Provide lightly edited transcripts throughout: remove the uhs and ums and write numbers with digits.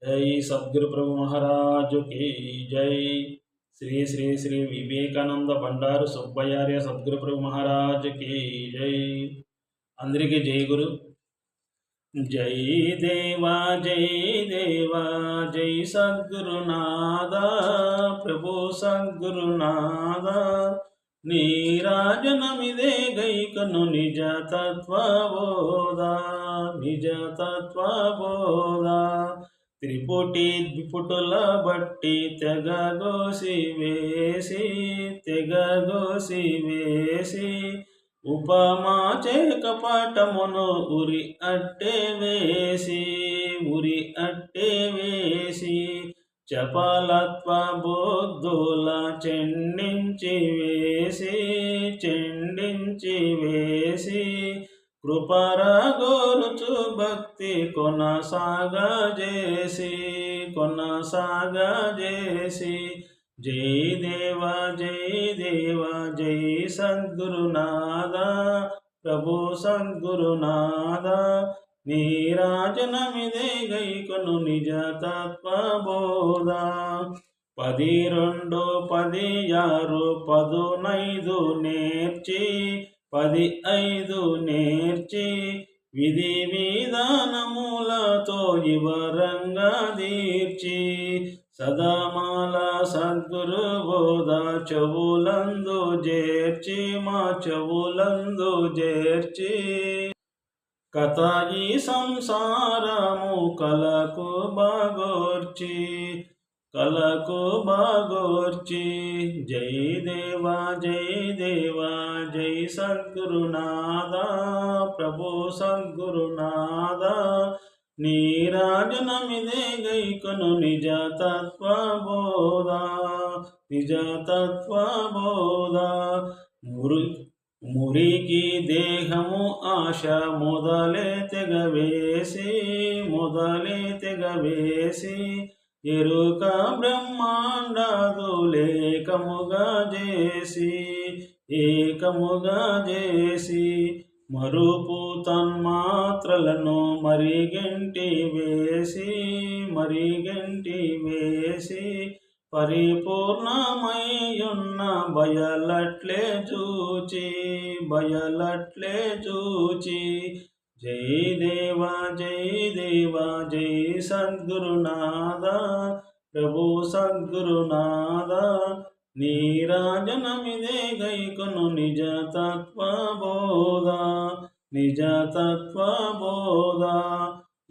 जय सद्गुरु प्रभु महाराज की जय। श्री श्री श्री विवेकानंद भंडार सुब्बयार्य सद्गुरु प्रभु महाराज की जय। अंदरिकी जय गुरु। जय देवा जय सद्गुरुनादा प्रभु सद्गुरुनादा नीराजनमिदे गैकनु निज तत्वबोधा త్రిపుటి ద్విపుటుల బట్టి తెగగోసి వేసి ఉపమా కపటమును ఉరి అట్టే వేసి చపలత్వ బుద్ధుల చెండించి వేసి కృపరగోరుచు భక్తి కొనసాగజేసి జై దేవా జై సద్గురునాథ ప్రభు సద్గురునాథ నీరాజనమిదే గైకొను నిజ తత్వబోధ 12 16 15 నేర్చి 15 నేర్చి విధి విధానములతో వివరంగా దీర్చి సదామాల సద్గురు బోధ చెవులందు చేర్చి మా చెవులందు చేర్చి కథ ఈ సంసారము కలకు బాగోర్చి జై దేవా జై సద్గురునాథ ప్రభు సద్గురునాథ నీరాజనమిదే గైకొను నిజ తత్వబోధ మురికి దేహము ఆశ మొదలే తెగవేసి ఎరుక బ్రహ్మాండాదులేకముగా చేసి మరుపు తన్మాత్రలను మరిగంటి వేసి పరిపూర్ణమయ్యున్న బయలట్లే చూచి జై దేవా జై సద్గురునాథ ప్రభు సద్గురునాథ నీరాజనమిదే గైకొను నిజ తత్వబోధ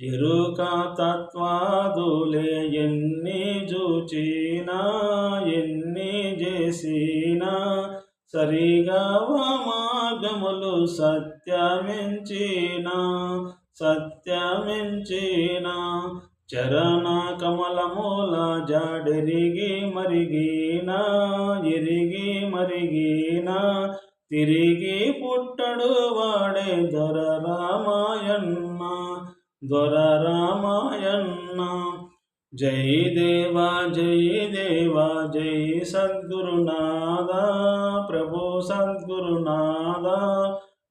ఎరుక తత్వాదులే ఎన్ని చూచినా ఎన్ని చేసినా సరిగా మార్గములు సత్యమించిన చరణ కమలమూల జాడెరిగి మరిగిన తిరిగి పుట్టడు వాడే దొర రామాయణ జై దేవా జై సద్గురునాథ ప్రభు సద్గురునాథ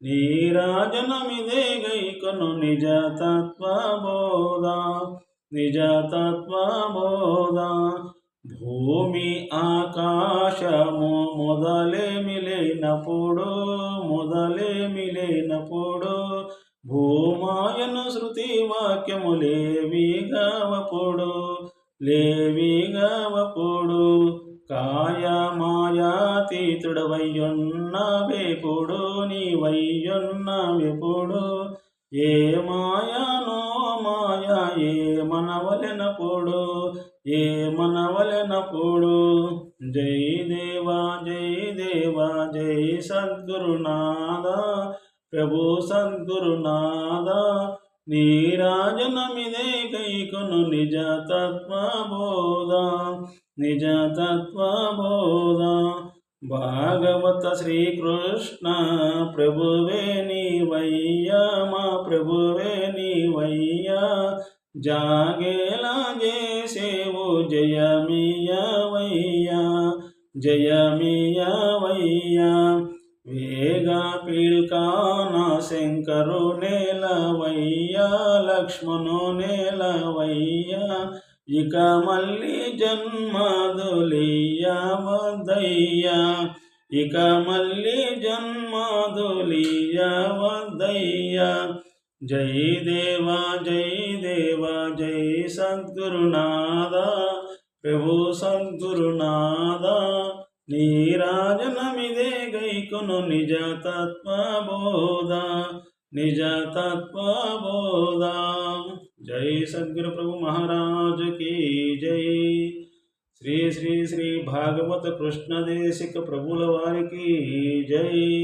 నీరాజనమిదే గైకొను నిజ తత్వబోధ భూమి ఆకాశము మొదలేమి లేనప్పుడు భూమాయను శృతి వాక్యము లేవిగవప్పుడు కాయ మాయాతీతుడవయ్యున్న వేపుడు నీవయ్యున్న వెపుడు ఏ మాయానో మాయా ఏ మనవలెనప్పుడు జై దేవా జై సద్గురునాథ ప్రభు సద్గురునాథ నీరాజనమిదే గైకొను నిజ తత్వబోధ భాగవత శ్రీకృష్ణ ప్రభువే నీవయ్యా మా ప్రభువే నీవయ్యా జాగేలా చేసేవు జయమియవయ్యా వేగా పీల్కాన శంకరు నేలవయ్యా లక్ష్మణు నేలవయ్యా ఇక మళ్ళీ జన్మదులియవద్దయ్యా, ఇక మళ్ళీ జన్మదులియవద్దయ్యా. జై దేవా జై దేవా జై సద్గురునాథా, ప్రభు సద్గురునాథా. నీరాజనమిదే గైకొను నిజ తత్వబోధ, నిజ తత్వబోధ. జై సద్గురు ప్రభు మహారాజ్ की జై. శ్రీ శ్రీ శ్రీ భాగవత కృష్ణదేశిక ప్రభుల వారికి జై.